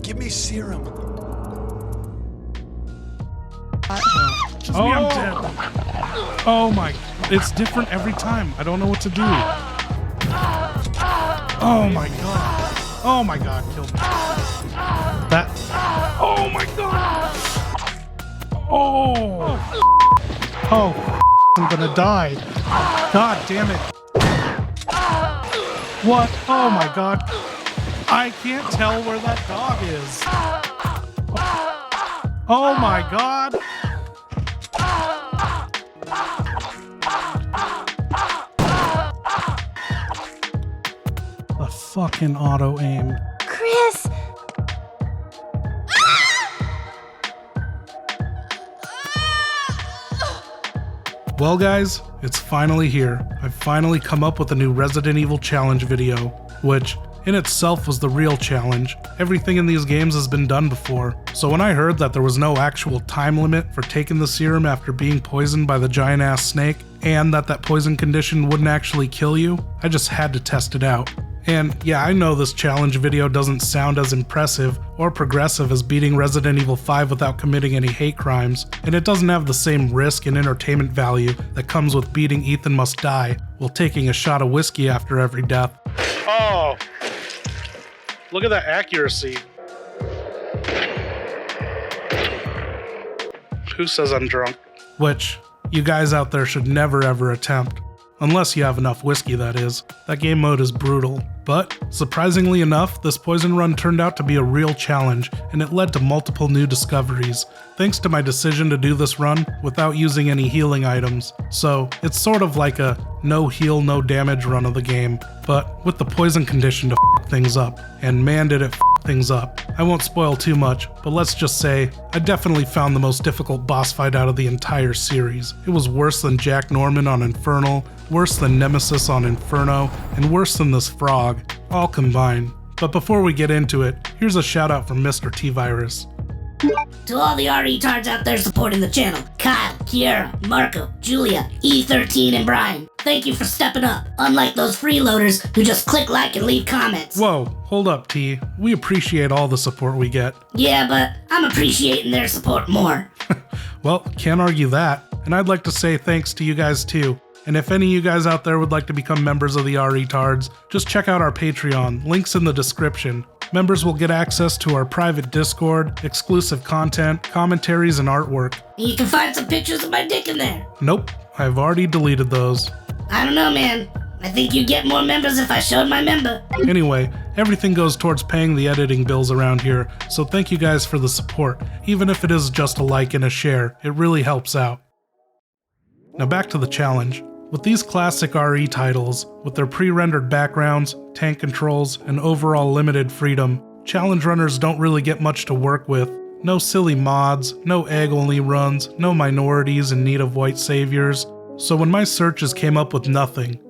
Give me serum. I'm dead. Oh my, it's different every time. I don't know what to do. Oh my god. Oh my god, kill me. That. Oh my god. Oh. Oh, I'm gonna die. God damn it. What? Oh my god. I can't tell where that dog is. Oh my god. The fucking auto aim. Chris! Well guys, it's finally here. I've finally come up with a new Resident Evil challenge video, which in itself was the real challenge. Everything in these games has been done before, so when I heard that there was no actual time limit for taking the serum after being poisoned by the giant ass snake, and that poison condition wouldn't actually kill you, I just had to test it out. And yeah, I know this challenge video doesn't sound as impressive or progressive as beating Resident Evil 5 without committing any hate crimes, and it doesn't have the same risk and entertainment value that comes with beating Ethan Must Die while taking a shot of whiskey after every death. Oh, look at that accuracy. Who says I'm drunk? Which, you guys out there should never ever attempt. Unless you have enough whiskey, that is. That game mode is brutal. But, surprisingly enough, this poison run turned out to be a real challenge, and it led to multiple new discoveries, thanks to my decision to do this run without using any healing items. So, it's sort of like a no heal, no damage run of the game, but with the poison condition to f things up. And man did it f things up. I won't spoil too much, but let's just say, I definitely found the most difficult boss fight out of the entire series. It was worse than Jack Norman on Infernal, worse than Nemesis on Inferno, and worse than this frog, all combined. But before we get into it, here's a shout out from Mr.T-Virus. To all the retards out there supporting the channel, Kyle, Kiera, Marco, Julia, E13, and Brian, thank you for stepping up, unlike those freeloaders who just click like and leave comments. Whoa, hold up T, we appreciate all the support we get. Yeah, but I'm appreciating their support more. Well, can't argue that, and I'd like to say thanks to you guys too. And if any of you guys out there would like to become members of the retards, just check out our Patreon, links in the description. Members will get access to our private Discord, exclusive content, commentaries, and artwork. You can find some pictures of my dick in there. Nope, I've already deleted those. I don't know, man. I think you'd get more members if I showed my member. Anyway, everything goes towards paying the editing bills around here, so thank you guys for the support. Even if it is just a like and a share, it really helps out. Now back to the challenge. With these classic RE titles, with their pre-rendered backgrounds, tank controls, and overall limited freedom, challenge runners don't really get much to work with. No silly mods, no egg-only runs, no minorities in need of white saviors. So when my searches came up with nothing,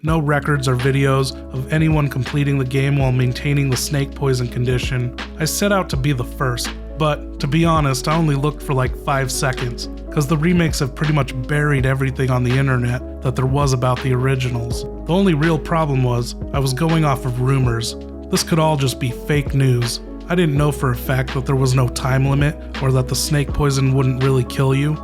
no records or videos of anyone completing the game while maintaining the snake poison condition, I set out to be the first. But, to be honest, I only looked for like 5 seconds, because the remakes have pretty much buried everything on the internet that there was about the originals. The only real problem was, I was going off of rumors. This could all just be fake news. I didn't know for a fact that there was no time limit, or that the snake poison wouldn't really kill you.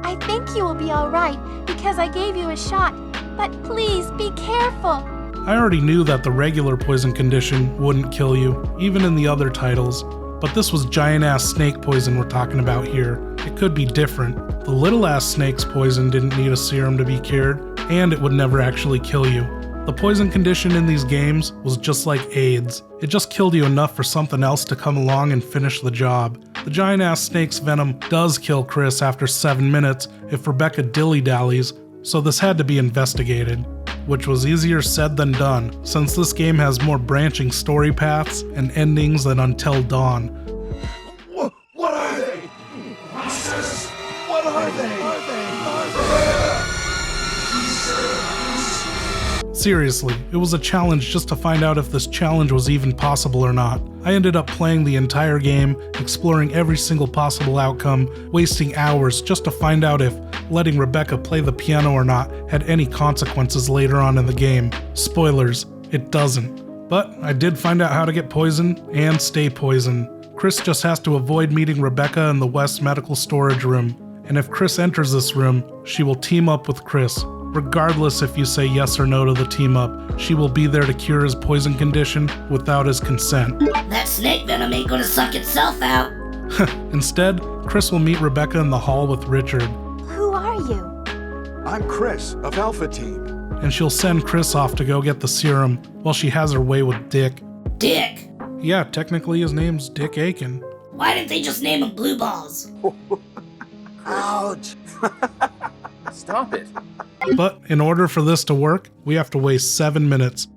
I think you will be alright because I gave you a shot, but please be careful. I already knew that the regular poison condition wouldn't kill you, even in the other titles. But this was giant-ass snake poison we're talking about here. It could be different. The little-ass snake's poison didn't need a serum to be cured, and it would never actually kill you. The poison condition in these games was just like AIDS. It just killed you enough for something else to come along and finish the job. The giant-ass snake's venom does kill Chris after 7 minutes if Rebecca dilly-dallies, so this had to be investigated. Which was easier said than done, since this game has more branching story paths and endings than Until Dawn. What are they? Jesus! What are they? Seriously, it was a challenge just to find out if this challenge was even possible or not. I ended up playing the entire game, exploring every single possible outcome, wasting hours just to find out if letting Rebecca play the piano or not had any consequences later on in the game. Spoilers, it doesn't. But I did find out how to get poisoned and stay poisoned. Chris just has to avoid meeting Rebecca in the West Medical Storage Room, and if Chris enters this room, she will team up with Chris. Regardless if you say yes or no to the team up, she will be there to cure his poison condition without his consent. That snake venom ain't gonna suck itself out. Instead, Chris will meet Rebecca in the hall with Richard, Who are you? I'm Chris of Alpha Team. and she'll send Chris off to go get the serum while she has her way with Dick. Dick. Yeah, technically his name's Dick Aiken. Why didn't they just name him Blue Balls? Ouch! Stop it. But in order for this to work, we have to waste 7 minutes.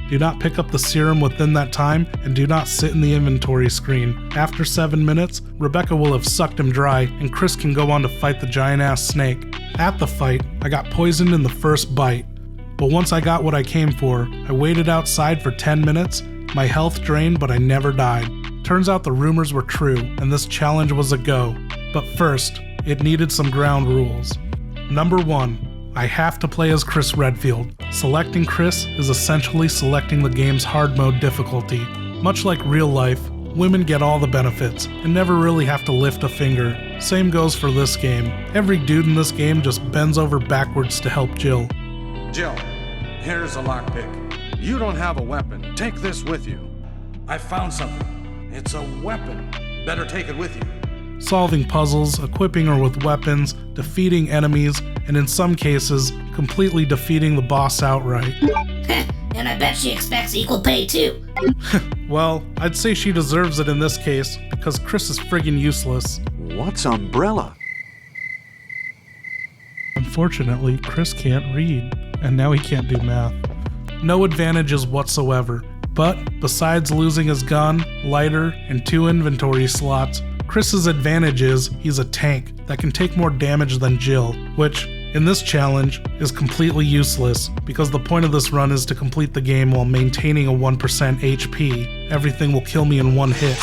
Do not pick up the serum within that time, and do not sit in the inventory screen. After 7 minutes, Rebecca will have sucked him dry, and Chris can go on to fight the giant-ass snake. At the fight, I got poisoned in the first bite. But once I got what I came for, I waited outside for 10 minutes, my health drained, but I never died. Turns out the rumors were true, and this challenge was a go. But first, it needed some ground rules. Number 1. I have to play as Chris Redfield. Selecting Chris is essentially selecting the game's hard mode difficulty. Much like real life, women get all the benefits and never really have to lift a finger. Same goes for this game. Every dude in this game just bends over backwards to help Jill. Jill, here's a lockpick. You don't have a weapon. Take this with you. I found something. It's a weapon. Better take it with you. Solving puzzles, equipping her with weapons, defeating enemies, and in some cases, completely defeating the boss outright. And I bet she expects equal pay too. Well, I'd say she deserves it in this case, because Chris is friggin' useless. What's umbrella? Unfortunately, Chris can't read, and now he can't do math. No advantages whatsoever, but besides losing his gun, lighter, and 2 inventory slots, Chris's advantage is he's a tank that can take more damage than Jill, which, in this challenge, is completely useless because the point of this run is to complete the game while maintaining a 1% HP. Everything will kill me in 1 hit.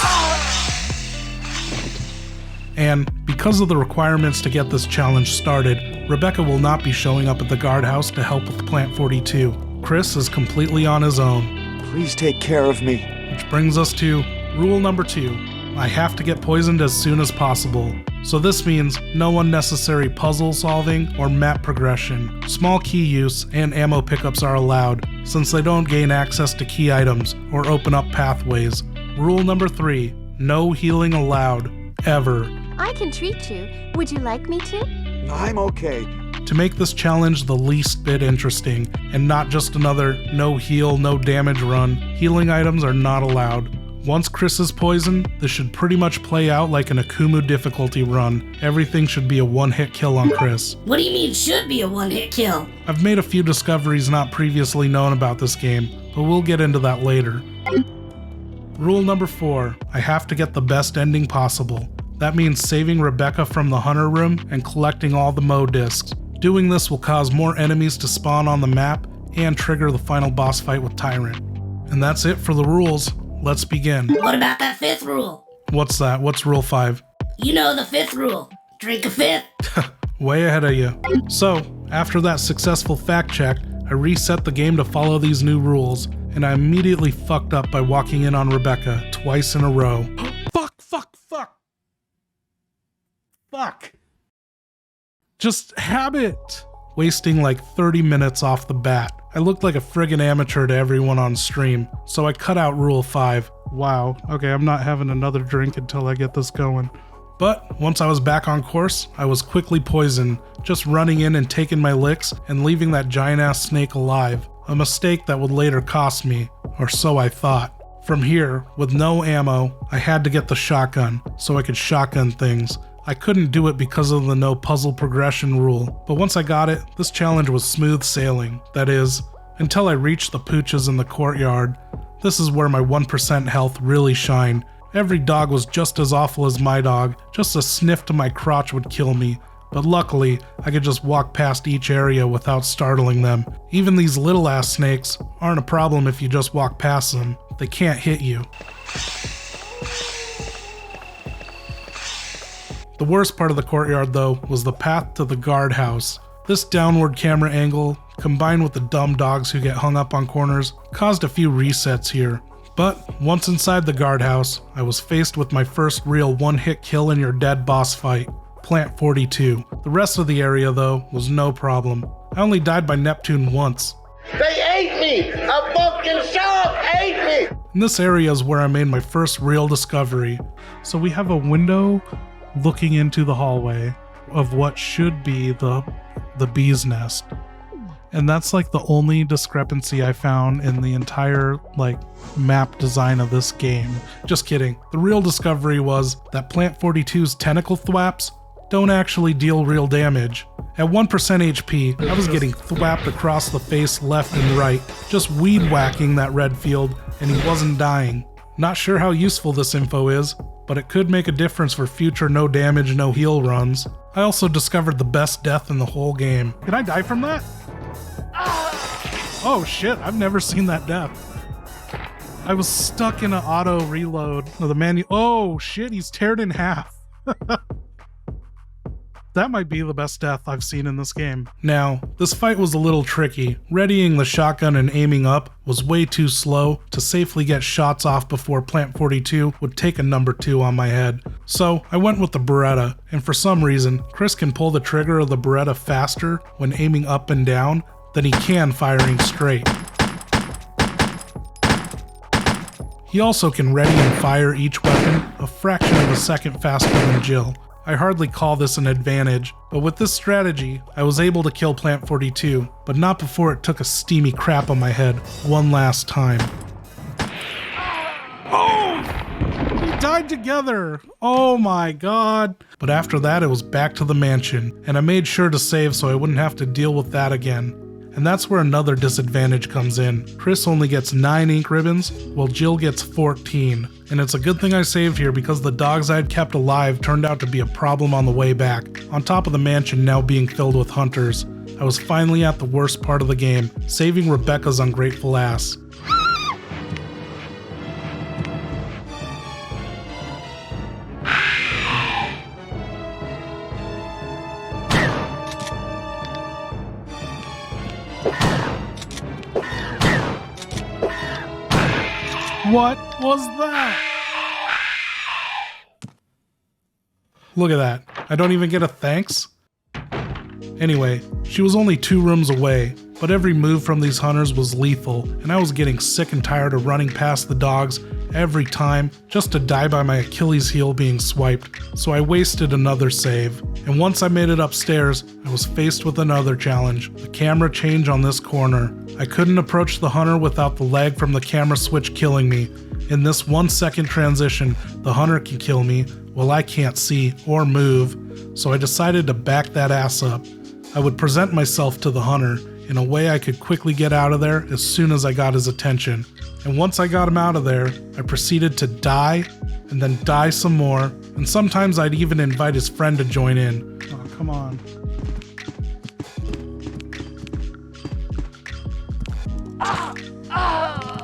And because of the requirements to get this challenge started, Rebecca will not be showing up at the guardhouse to help with Plant 42. Chris is completely on his own. Please take care of me. Which brings us to rule number 2. I have to get poisoned as soon as possible. So this means no unnecessary puzzle solving or map progression. Small key use and ammo pickups are allowed, since they don't gain access to key items or open up pathways. Rule number 3, no healing allowed, ever. I can treat you. Would you like me to? I'm okay. To make this challenge the least bit interesting, and not just another no heal, no damage run, healing items are not allowed. Once Chris is poisoned, this should pretty much play out like an Akumu difficulty run. Everything should be a 1-hit kill on Chris. What do you mean should be a 1-hit kill? I've made a few discoveries not previously known about this game, but we'll get into that later. Rule number 4, I have to get the best ending possible. That means saving Rebecca from the hunter room and collecting all the Mo discs. Doing this will cause more enemies to spawn on the map and trigger the final boss fight with Tyrant. And that's it for the rules. Let's begin. What about that 5th rule? What's that? What's rule 5? You know the 5th rule. Drink a 5th. Way ahead of you. So, after that successful fact check, I reset the game to follow these new rules, and I immediately fucked up by walking in on Rebecca twice in a row. Fuck. Just habit. Wasting like 30 minutes off the bat. I looked like a friggin' amateur to everyone on stream, so I cut out rule 5. Wow, okay, I'm not having another drink until I get this going. But once I was back on course, I was quickly poisoned, just running in and taking my licks and leaving that giant-ass snake alive. A mistake that would later cost me, or so I thought. From here, with no ammo, I had to get the shotgun, so I could shotgun things. I couldn't do it because of the no puzzle progression rule, but once I got it, this challenge was smooth sailing. That is, until I reached the pooches in the courtyard. This is where my 1% health really shined. Every dog was just as awful as my dog, just a sniff to my crotch would kill me. But luckily, I could just walk past each area without startling them. Even these little ass snakes aren't a problem if you just walk past them. They can't hit you. The worst part of the courtyard, though, was the path to the guardhouse. This downward camera angle, combined with the dumb dogs who get hung up on corners, caused a few resets here. But once inside the guardhouse, I was faced with my first real one-hit kill in your dead boss fight, Plant 42. The rest of the area, though, was no problem. I only died by Neptune once. They ate me! A pumpkin shark ate me! And this area is where I made my first real discovery. So we have a window looking into the hallway of what should be the bee's nest. And that's like the only discrepancy I found in the entire map design of this game. Just kidding. The real discovery was that Plant 42's tentacle thwaps don't actually deal real damage. At 1% HP, I was getting thwapped across the face left and right, just weed whacking that Redfield, and he wasn't dying. Not sure how useful this info is, but it could make a difference for future no damage, no heal runs. I also discovered the best death in the whole game. Can I die from that? Oh shit, I've never seen that death. I was stuck in an auto reload of the menu. Oh shit, he's teared in half. That might be the best death I've seen in this game. Now, this fight was a little tricky. Readying the shotgun and aiming up was way too slow to safely get shots off before Plant 42 would take a number 2 on my head. So I went with the Beretta, and for some reason, Chris can pull the trigger of the Beretta faster when aiming up and down than he can firing straight. He also can ready and fire each weapon a fraction of a second faster than Jill. I hardly call this an advantage, but with this strategy, I was able to kill Plant 42, but not before it took a steamy crap on my head one last time. Oh! We died together! Oh my god! But after that, it was back to the mansion, and I made sure to save so I wouldn't have to deal with that again. And that's where another disadvantage comes in. Chris only gets 9 ink ribbons, while Jill gets 14. And it's a good thing I saved here because the dogs I'd kept alive turned out to be a problem on the way back. On top of the mansion now being filled with hunters, I was finally at the worst part of the game, saving Rebecca's ungrateful ass. What was that? Look at that. I don't even get a thanks? Anyway, she was only 2 rooms away, but every move from these hunters was lethal, and I was getting sick and tired of running past the dogs every time just to die by my Achilles heel being swiped, so I wasted another save. And once I made it upstairs, I was faced with another challenge, the camera change on this corner. I couldn't approach the hunter without the lag from the camera switch killing me. In this 1-second transition, the hunter can kill me while I can't see or move, so I decided to back that ass up. I would present myself to the hunter in a way I could quickly get out of there as soon as I got his attention. And once I got him out of there, I proceeded to die, and then die some more, and sometimes I'd even invite his friend to join in. Oh, come on.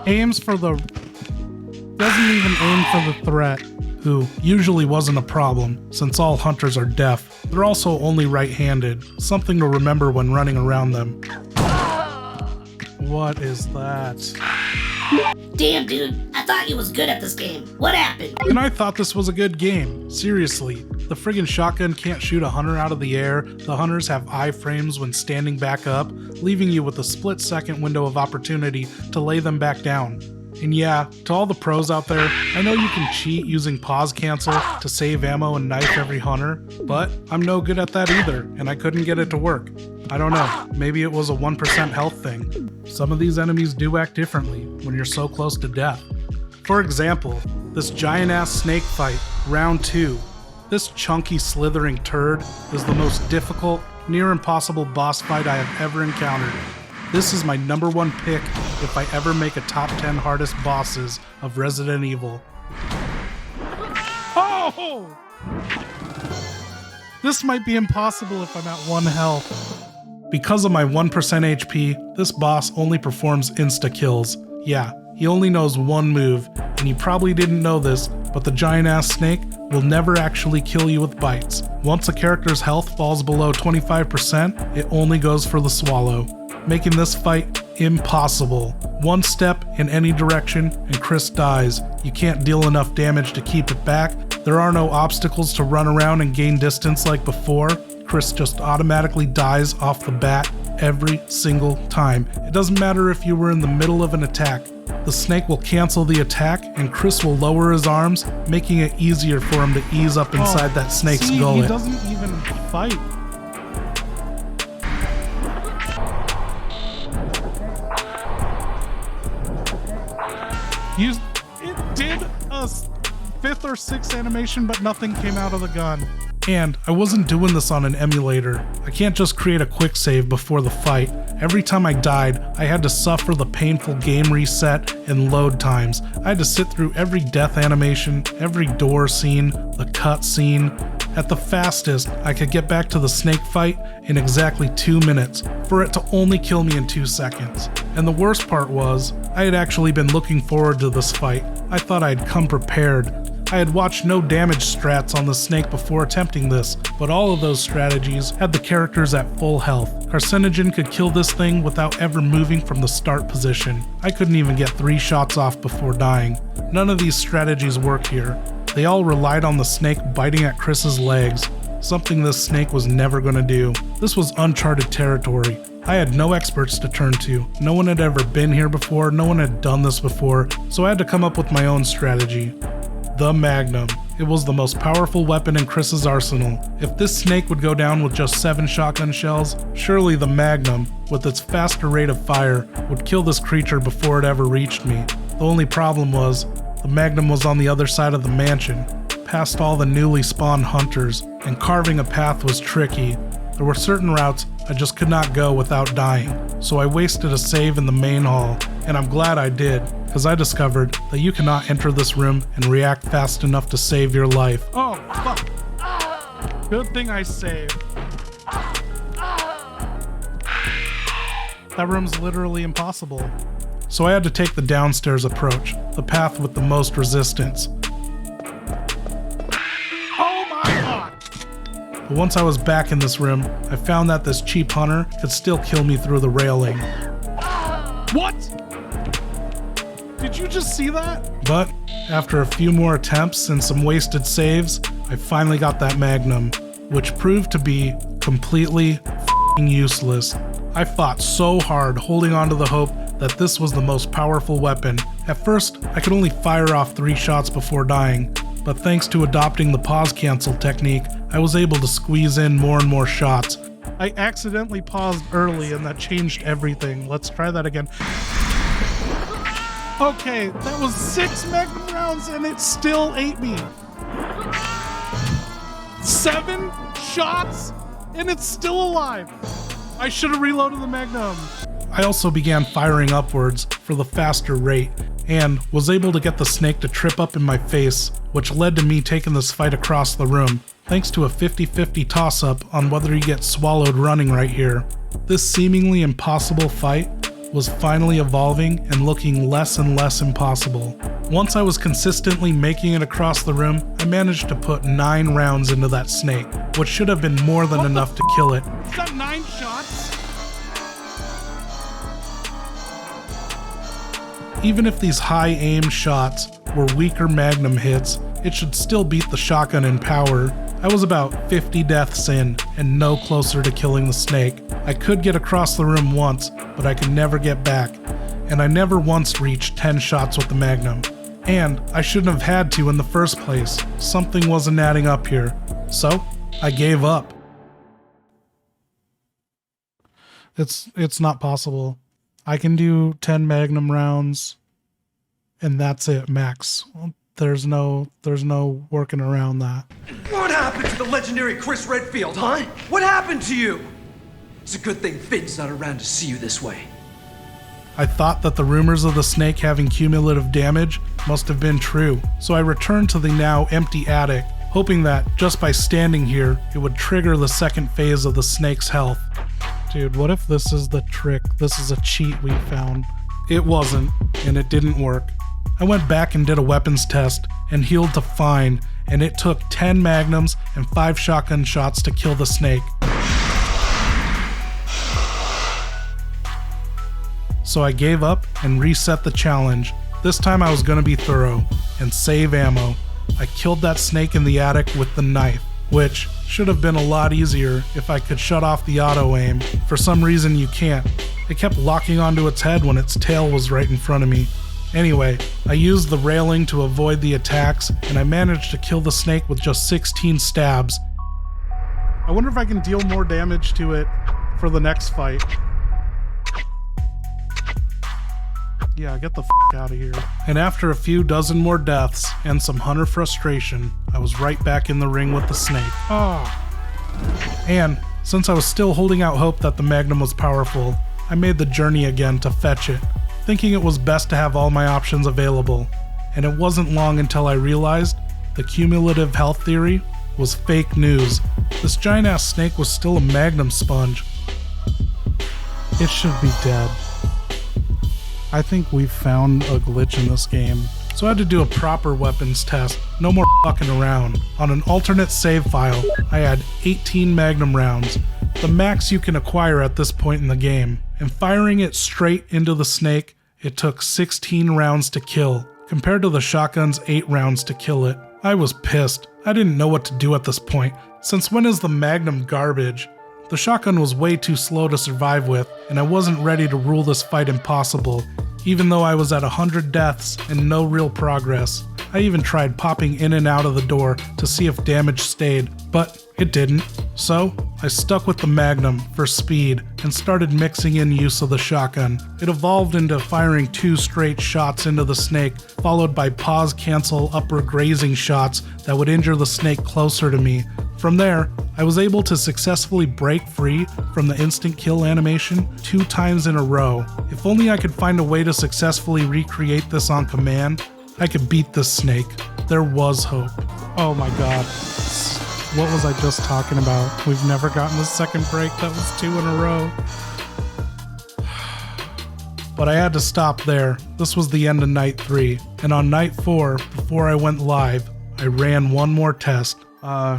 Aims for the... doesn't even aim for the threat, who usually wasn't a problem, since all hunters are deaf. They're also only right-handed, something to remember when running around them. What is that? Damn, dude, I thought you was good at this game. What happened? And I thought this was a good game. Seriously, the friggin' shotgun can't shoot a hunter out of the air, the hunters have iframes when standing back up, leaving you with a split-second window of opportunity to lay them back down. And yeah, to all the pros out there, I know you can cheat using pause cancel to save ammo and knife every hunter, but I'm no good at that either, and I couldn't get it to work. I don't know, maybe it was a 1% health thing. Some of these enemies do act differently when you're so close to death. For example, this giant-ass snake fight, round 2. This chunky slithering turd is the most difficult, near impossible boss fight I have ever encountered. This is my #1 pick if I ever make a top 10 hardest bosses of Resident Evil. Oh! This might be impossible if I'm at 1 health. Because of my 1% HP, this boss only performs insta-kills. Yeah, he only knows 1 move, and you probably didn't know this, but the giant-ass snake will never actually kill you with bites. Once a character's health falls below 25%, it only goes for the swallow, making this fight impossible. One step in any direction and Chris dies. You can't deal enough damage to keep it back. There are no obstacles to run around and gain distance like before. Chris just automatically dies off the bat every single time. It doesn't matter if you were in the middle of an attack. The snake will cancel the attack and Chris will lower his arms, making it easier for him to ease up inside that snake's gullet. He doesn't even fight. It did a 5th or 6th animation, but nothing came out of the gun. And I wasn't doing this on an emulator. I can't just create a quick save before the fight. Every time I died, I had to suffer the painful game reset and load times. I had to sit through every death animation, every door scene, the cut scene. At the fastest, I could get back to the snake fight in exactly 2 minutes, for it to only kill me in 2 seconds. And the worst part was, I had actually been looking forward to this fight. I thought I'd come prepared. I had watched no damage strats on the snake before attempting this, but all of those strategies had the characters at full health. Carcinogen could kill this thing without ever moving from the start position. I couldn't even get 3 shots off before dying. None of these strategies worked here. They all relied on the snake biting at Chris's legs, something this snake was never going to do. This was uncharted territory. I had no experts to turn to. No one had ever been here before, no one had done this before, so I had to come up with my own strategy. The Magnum. It was the most powerful weapon in Chris's arsenal. If this snake would go down with just 7 shotgun shells, surely the Magnum, with its faster rate of fire, would kill this creature before it ever reached me. The only problem was, the Magnum was on the other side of the mansion, past all the newly spawned hunters, and carving a path was tricky. There were certain routes I just could not go without dying, so I wasted a save in the main hall, and I'm glad I did, because I discovered that you cannot enter this room and react fast enough to save your life. Oh, fuck. Good thing I saved. That room's literally impossible. So I had to take the downstairs approach, the path with the most resistance. Oh my god! But once I was back in this room, I found that this cheap hunter could still kill me through the railing. What? Did you just see that? But after a few more attempts and some wasted saves, I finally got that Magnum, which proved to be completely f***ing useless. I fought so hard holding on to the hope that this was the most powerful weapon. At first, I could only fire off 3 shots before dying, but thanks to adopting the pause cancel technique, I was able to squeeze in more and more shots. I accidentally paused early and that changed everything. Let's try that again. Okay, that was 6 Magnum rounds and it still ate me. 7 shots and it's still alive. I should have reloaded the Magnum. I also began firing upwards for the faster rate, and was able to get the snake to trip up in my face, which led to me taking this fight across the room, thanks to a 50-50 toss-up on whether you get swallowed running right here. This seemingly impossible fight was finally evolving and looking less and less impossible. Once I was consistently making it across the room, I managed to put 9 rounds into that snake, which should have been more than enough to kill it. Is that 9 shots? Even if these high aim shots were weaker Magnum hits, it should still beat the shotgun in power. I was about 50 deaths in and no closer to killing the snake. I could get across the room once, but I could never get back, and I never once reached 10 shots with the Magnum. And I shouldn't have had to in the first place. Something wasn't adding up here. So, I gave up. It's not possible. I can do 10 Magnum rounds and that's it, max. There's no working around that. What happened to the legendary Chris Redfield, huh? What happened to you? It's a good thing Finn's not around to see you this way. I thought that the rumors of the snake having cumulative damage must have been true, so I returned to the now empty attic, hoping that just by standing here, it would trigger the second phase of the snake's health. Dude, what if this is the trick? This is a cheat we found. It wasn't, and it didn't work. I went back and did a weapons test and healed to fine, and it took 10 Magnums and 5 shotgun shots to kill the snake. so I gave up and reset the challenge. This time I was gonna be thorough and save ammo. I killed that snake in the attic with the knife, which should have been a lot easier if I could shut off the auto aim. For some reason you can't. It kept locking onto its head when its tail was right in front of me. Anyway, I used the railing to avoid the attacks, and I managed to kill the snake with just 16 stabs. I wonder if I can deal more damage to it for the next fight. Yeah, get the out of here. And after a few dozen more deaths and some hunter frustration, I was right back in the ring with the snake. And since I was still holding out hope that the Magnum was powerful, I made the journey again to fetch it, thinking it was best to have all my options available. And it wasn't long until I realized the cumulative health theory was fake news. This giant ass snake was still a Magnum sponge. It should be dead. I think we've found a glitch in this game. So I had to do a proper weapons test, no more fucking around. On an alternate save file, I had 18 Magnum rounds, the max you can acquire at this point in the game. And firing it straight into the snake, it took 16 rounds to kill, compared to the shotgun's 8 rounds to kill it. I was pissed. I didn't know what to do at this point. Since when is the Magnum garbage? The shotgun was way too slow to survive with, and I wasn't ready to rule this fight impossible, even though I was at 100 deaths and no real progress. I even tried popping in and out of the door to see if damage stayed, but it didn't. So I stuck with the Magnum for speed and started mixing in use of the shotgun. It evolved into firing 2 straight shots into the snake, followed by pause cancel upper grazing shots that would injure the snake closer to me. From there, I was able to successfully break free from the instant kill animation 2 times in a row. If only I could find a way to successfully recreate this on command, I could beat this snake. There was hope. Oh my god. What was I just talking about? We've never gotten a second break. That was 2 in a row. But I had to stop there. This was the end of night 3. And on night 4, before I went live, I ran one more test.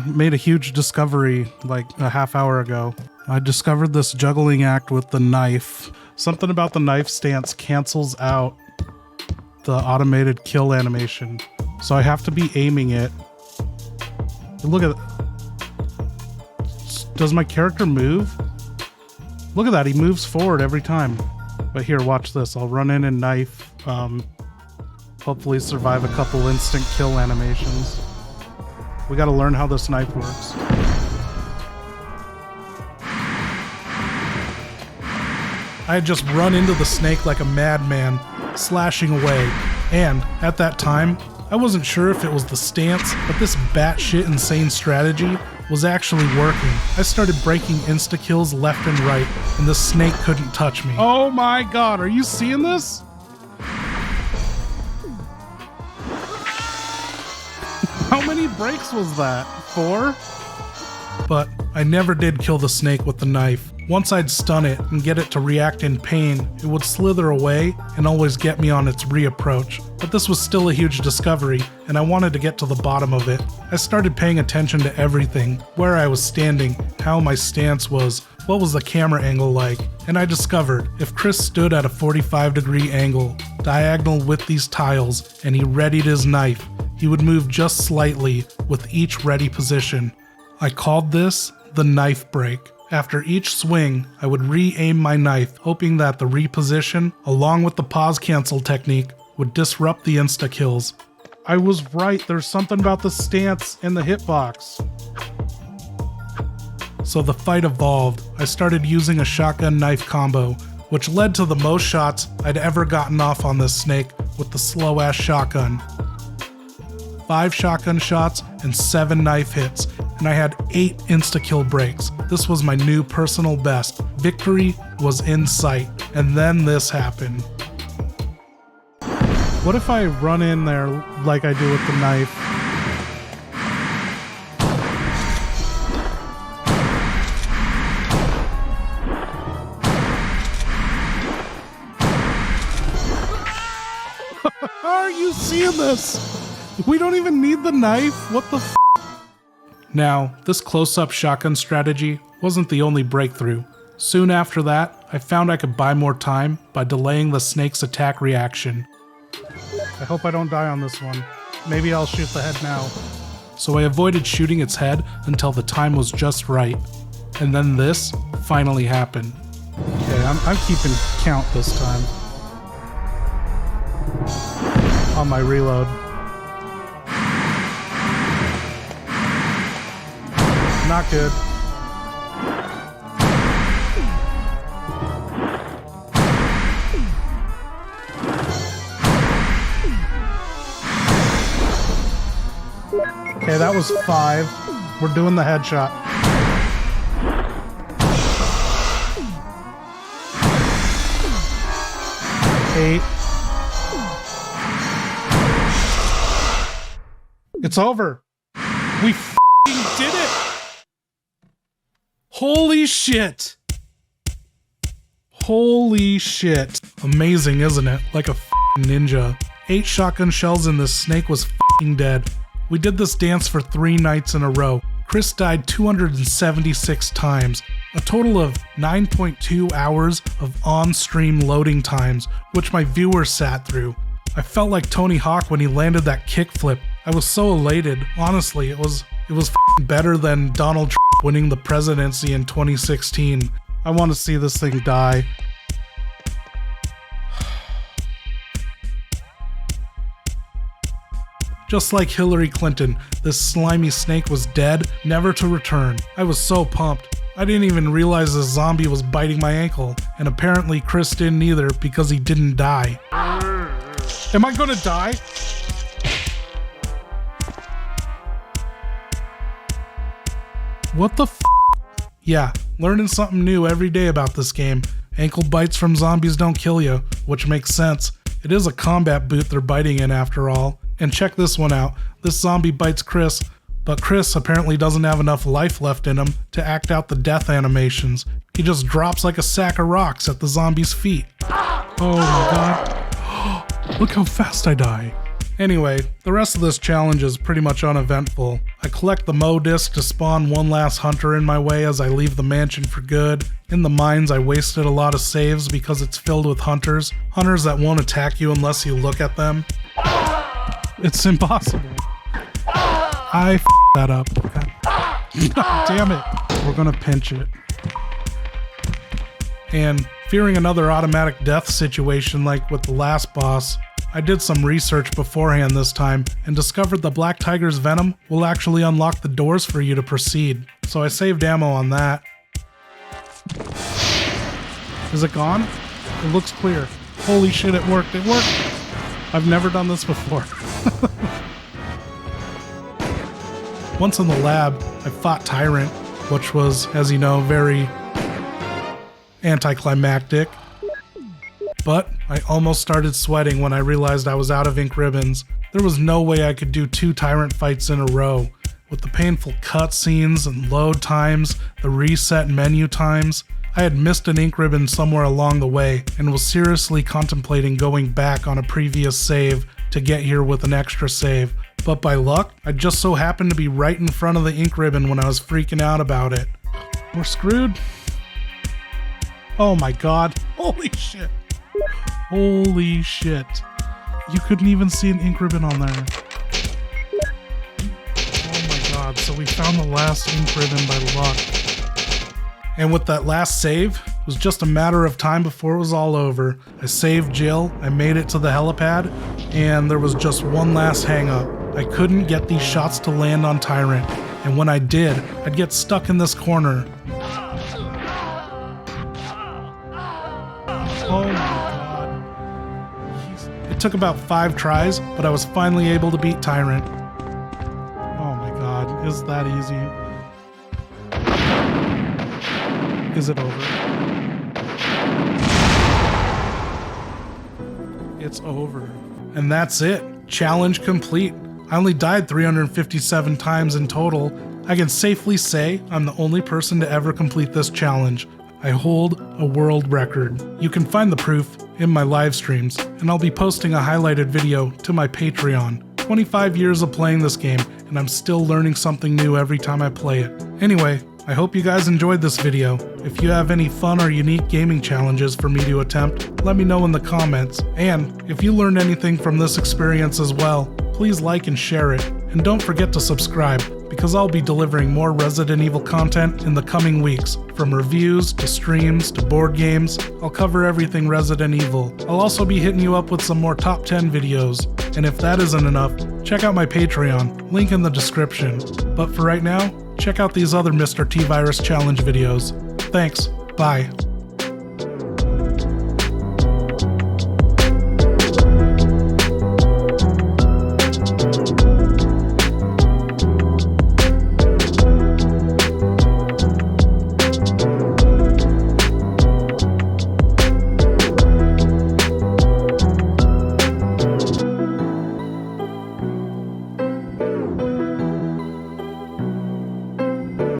Made a huge discovery like a half hour ago. I discovered this juggling act with the knife. Something about the knife stance cancels out the automated kill animation. So I have to be aiming it. Look at Does my character move? Look at that, he moves forward every time. But here, watch this. I'll run in and knife. Hopefully survive a couple instant kill animations. We gotta learn how this knife works. I had just run into the snake like a madman, slashing away. And at that time, I wasn't sure if it was the stance, but this batshit insane strategy was actually working. I started breaking insta-kills left and right, and the snake couldn't touch me. Oh my god, are you seeing this? How many breaks was that? 4? But I never did kill the snake with the knife. Once I'd stun it and get it to react in pain, it would slither away and always get me on its reapproach. But this was still a huge discovery, and I wanted to get to the bottom of it. I started paying attention to everything, where I was standing, how my stance was, what was the camera angle like, and I discovered if Chris stood at a 45-degree angle, diagonal with these tiles, and he readied his knife, he would move just slightly with each ready position. I called this the knife break. After each swing, I would re-aim my knife, hoping that the reposition, along with the pause cancel technique, would disrupt the insta-kills. I was right, there's something about the stance and the hitbox. So the fight evolved. I started using a shotgun knife combo, which led to the most shots I'd ever gotten off on this snake with the slow-ass shotgun. 5 shotgun shots and 7 knife hits, and I had 8 insta-kill breaks. This was my new personal best. Victory was in sight, and then this happened. What if I run in there like I do with the knife? Are you seeing this? We don't even need the knife? What the f? Now, this close-up shotgun strategy wasn't the only breakthrough. Soon after that, I found I could buy more time by delaying the snake's attack reaction. I hope I don't die on this one. Maybe I'll shoot the head now. So I avoided shooting its head until the time was just right. And then this finally happened. Okay, I'm keeping count this time. On my reload. Not good. Okay, that was 5. We're doing the headshot. Eight. It's over. We f***ing did it! Holy shit! Holy shit. Amazing, isn't it? Like a f***ing ninja. 8 shotgun shells and this snake was f***ing dead. We did this dance for 3 nights in a row. Chris died 276 times. A total of 9.2 hours of on-stream loading times, which my viewers sat through. I felt like Tony Hawk when he landed that kickflip. I was so elated. Honestly, it was f***ing better than Donald Trump winning the presidency in 2016. I want to see this thing die. Just like Hillary Clinton, this slimy snake was dead, never to return. I was so pumped. I didn't even realize the zombie was biting my ankle, and apparently Chris didn't either because he didn't die. Am I gonna die? What the f***? Yeah, learning something new every day about this game. Ankle bites from zombies don't kill you, which makes sense. It is a combat boot they're biting in after all. And check this one out. This zombie bites Chris, but Chris apparently doesn't have enough life left in him to act out the death animations. He just drops like a sack of rocks at the zombie's feet. Oh my god. Look how fast I die. Anyway, the rest of this challenge is pretty much uneventful. I collect the Mo disc to spawn one last hunter in my way as I leave the mansion for good. In the mines, I wasted a lot of saves because it's filled with hunters. Hunters that won't attack you unless you look at them. It's impossible. I f***ed that up. God damn it. We're gonna pinch it. And fearing another automatic death situation like with the last boss, I did some research beforehand this time and discovered the Black Tiger's venom will actually unlock the doors for you to proceed. So I saved ammo on that. Is it gone? It looks clear. Holy shit, it worked. It worked. I've never done this before. Once in the lab, I fought Tyrant, which was, as you know, very anticlimactic. But I almost started sweating when I realized I was out of ink ribbons. There was no way I could do 2 Tyrant fights in a row. With the painful cutscenes and load times, the reset menu times, I had missed an ink ribbon somewhere along the way and was seriously contemplating going back on a previous save to get here with an extra save. But by luck, I just so happened to be right in front of the ink ribbon when I was freaking out about it. We're screwed. Oh my god. Holy shit. Holy shit. You couldn't even see an ink ribbon on there. Oh my god, so we found the last ink ribbon by luck. And with that last save, it was just a matter of time before it was all over. I saved Jill, I made it to the helipad, and there was just one last hang-up. I couldn't get these shots to land on Tyrant, and when I did, I'd get stuck in this corner. Oh my god. It took about 5 tries, but I was finally able to beat Tyrant. Oh my god, is that easy? Is it over? It's over. And that's it. Challenge complete. I only died 357 times in total. I can safely say I'm the only person to ever complete this challenge. I hold a world record. You can find the proof in my live streams, and I'll be posting a highlighted video to my Patreon. 25 years of playing this game, and I'm still learning something new every time I play it. Anyway, I hope you guys enjoyed this video. If you have any fun or unique gaming challenges for me to attempt, let me know in the comments. And if you learned anything from this experience as well, please like and share it. And don't forget to subscribe, because I'll be delivering more Resident Evil content in the coming weeks. From reviews, to streams, to board games, I'll cover everything Resident Evil. I'll also be hitting you up with some more top 10 videos. And if that isn't enough, check out my Patreon, link in the description. But for right now, check out these other Mr. T-Virus challenge videos. Thanks, bye.